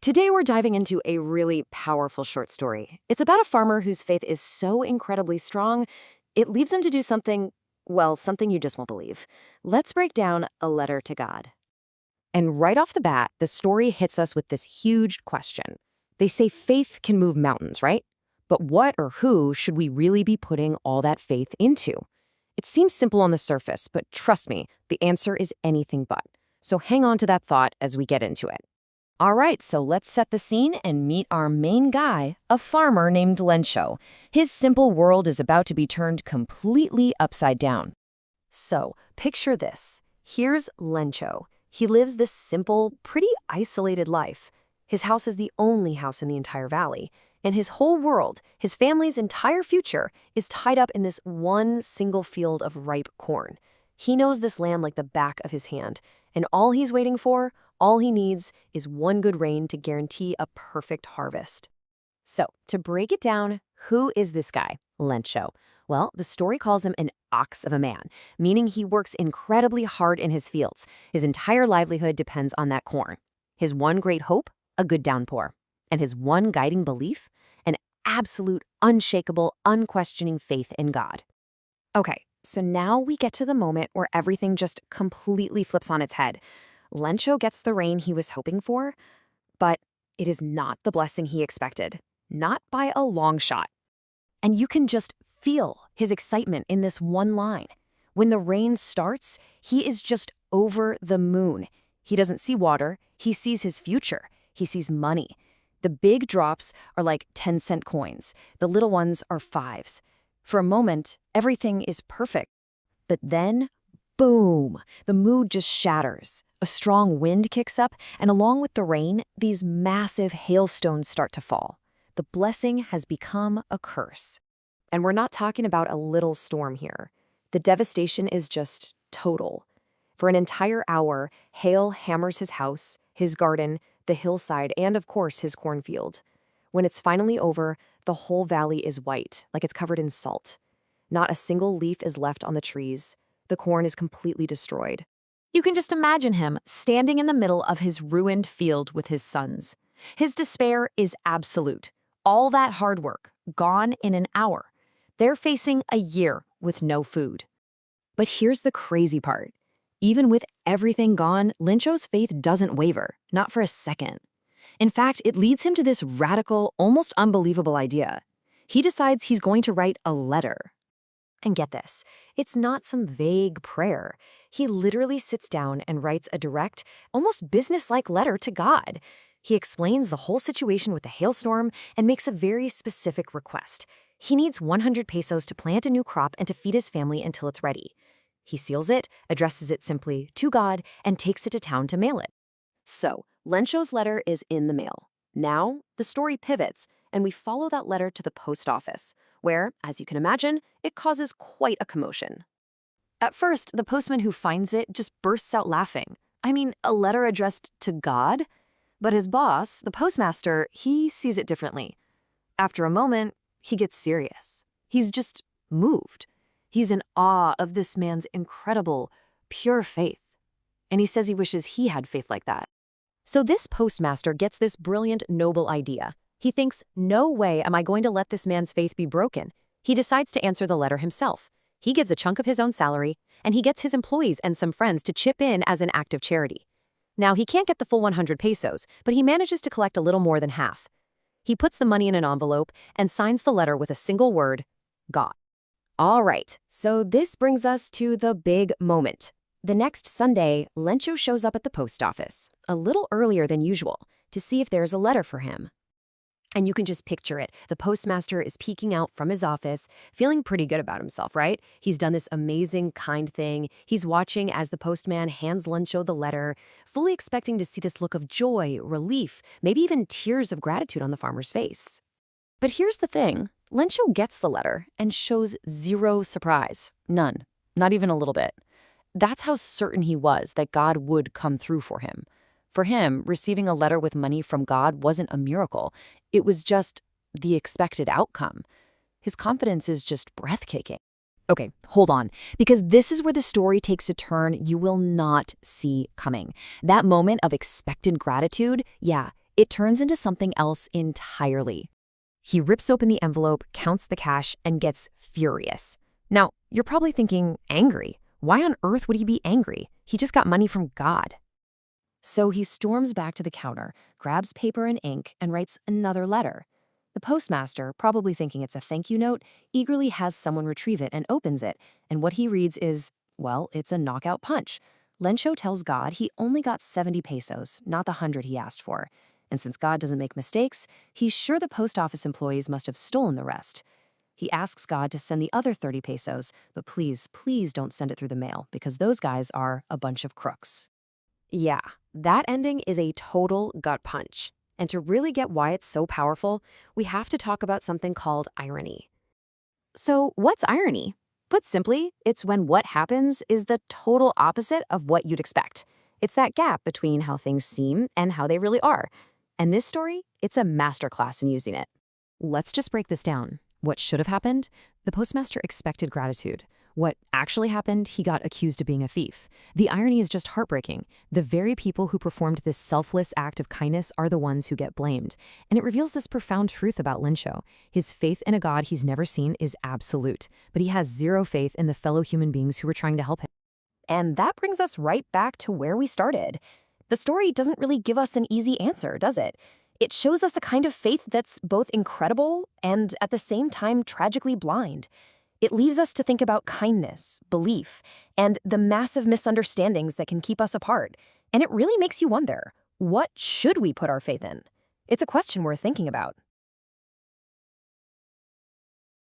Today we're diving into a really powerful short story. It's about a farmer whose faith is so incredibly strong, it leaves him to do something, well, something you just won't believe. Let's break down A Letter to God. And right off the bat, the story hits us with this huge question. They say faith can move mountains, right? But what or who should we really be putting all that faith into? It seems simple on the surface, but trust me, the answer is anything but. So hang on to that thought as we get into it. All right, so let's set the scene and meet our main guy, a farmer named Lencho. His simple world is about to be turned completely upside down. So, picture this. Here's Lencho. He lives this simple, pretty isolated life. His house is the only house in the entire valley. And his whole world, his family's entire future, is tied up in this one single field of ripe corn. He knows this land like the back of his hand. And all he's waiting for, all he needs, is one good rain to guarantee a perfect harvest. So, to break it down, who is this guy, Lencho? Well, the story calls him an ox of a man, meaning he works incredibly hard in his fields. His entire livelihood depends on that corn. His one great hope? A good downpour. And his one guiding belief? An absolute, unshakable, unquestioning faith in God. Okay, so now we get to the moment where everything just completely flips on its head. Lencho gets the rain he was hoping for, but it is not the blessing he expected. Not by a long shot. And you can just feel his excitement in this one line. When the rain starts, he is just over the moon. He doesn't see water, he sees his future. He sees money. The big drops are like 10-cent coins. The little ones are fives. For a moment, everything is perfect. But then, boom, the mood just shatters. A strong wind kicks up, and along with the rain, these massive hailstones start to fall. The blessing has become a curse. And we're not talking about a little storm here. The devastation is just total. For an entire hour, hail hammers his house, his garden, the hillside, and of course his cornfield. When it's finally over, the whole valley is white, like it's covered in salt. Not a single leaf is left on the trees. The corn is completely destroyed. You can just imagine him standing in the middle of his ruined field with his sons. His despair is absolute. All that hard work, gone in an hour. They're facing a year with no food. But here's the crazy part. Even with everything gone, Lencho's faith doesn't waver, not for a second. In fact, it leads him to this radical, almost unbelievable idea. He decides he's going to write a letter. And get this, it's not some vague prayer. He literally sits down and writes a direct, almost business-like letter to God. He explains the whole situation with the hailstorm and makes a very specific request. He needs 100 pesos to plant a new crop and to feed his family until it's ready. He seals it, addresses it simply to God, and takes it to town to mail it. So, Lencho's letter is in the mail. Now, the story pivots, and we follow that letter to the post office, where, as you can imagine, it causes quite a commotion. At first, the postman who finds it just bursts out laughing. I mean, a letter addressed to God? But his boss, the postmaster, he sees it differently. After a moment, he gets serious. He's just moved. He's in awe of this man's incredible, pure faith. And he says he wishes he had faith like that. So this postmaster gets this brilliant, noble idea. He thinks, no way am I going to let this man's faith be broken. He decides to answer the letter himself. He gives a chunk of his own salary, and he gets his employees and some friends to chip in as an act of charity. Now, he can't get the full 100 pesos, but he manages to collect a little more than half. He puts the money in an envelope and signs the letter with a single word, God. All right, so this brings us to the big moment. The next Sunday, Lencho shows up at the post office, a little earlier than usual, to see if there's a letter for him. And you can just picture it. The postmaster is peeking out from his office, feeling pretty good about himself, right? He's done this amazing, kind thing. He's watching as the postman hands Lencho the letter, fully expecting to see this look of joy, relief, maybe even tears of gratitude on the farmer's face. But here's the thing. Lencho gets the letter and shows zero surprise. None. Not even a little bit. That's how certain he was that God would come through for him. For him, receiving a letter with money from God wasn't a miracle. It was just the expected outcome. His confidence is just breathtaking. Okay, hold on, because this is where the story takes a turn you will not see coming. That moment of expected gratitude, yeah, it turns into something else entirely. He rips open the envelope, counts the cash, and gets furious. Now, you're probably thinking, angry. Why on earth would he be angry? He just got money from God. So he storms back to the counter, grabs paper and ink, and writes another letter. The postmaster, probably thinking it's a thank you note, eagerly has someone retrieve it and opens it, and what he reads is, well, it's a knockout punch. Lencho tells God he only got 70 pesos, not the 100 he asked for. And since God doesn't make mistakes, he's sure the post office employees must have stolen the rest. He asks God to send the other 30 pesos, but please, please don't send it through the mail, because those guys are a bunch of crooks. Yeah, that ending is a total gut punch. And to really get why it's so powerful, we have to talk about something called irony. So, what's irony? Put simply, it's when what happens is the total opposite of what you'd expect. It's that gap between how things seem and how they really are. And this story, it's a masterclass in using it. Let's just break this down. What should have happened? The postmaster expected gratitude. What actually happened, he got accused of being a thief. The irony is just heartbreaking. The very people who performed this selfless act of kindness are the ones who get blamed. And it reveals this profound truth about Lencho. His faith in a God he's never seen is absolute, but he has zero faith in the fellow human beings who are trying to help him. And that brings us right back to where we started. The story doesn't really give us an easy answer, does it? It shows us a kind of faith that's both incredible and at the same time tragically blind. It leaves us to think about kindness, belief, and the massive misunderstandings that can keep us apart. And it really makes you wonder, what should we put our faith in? It's a question worth thinking about.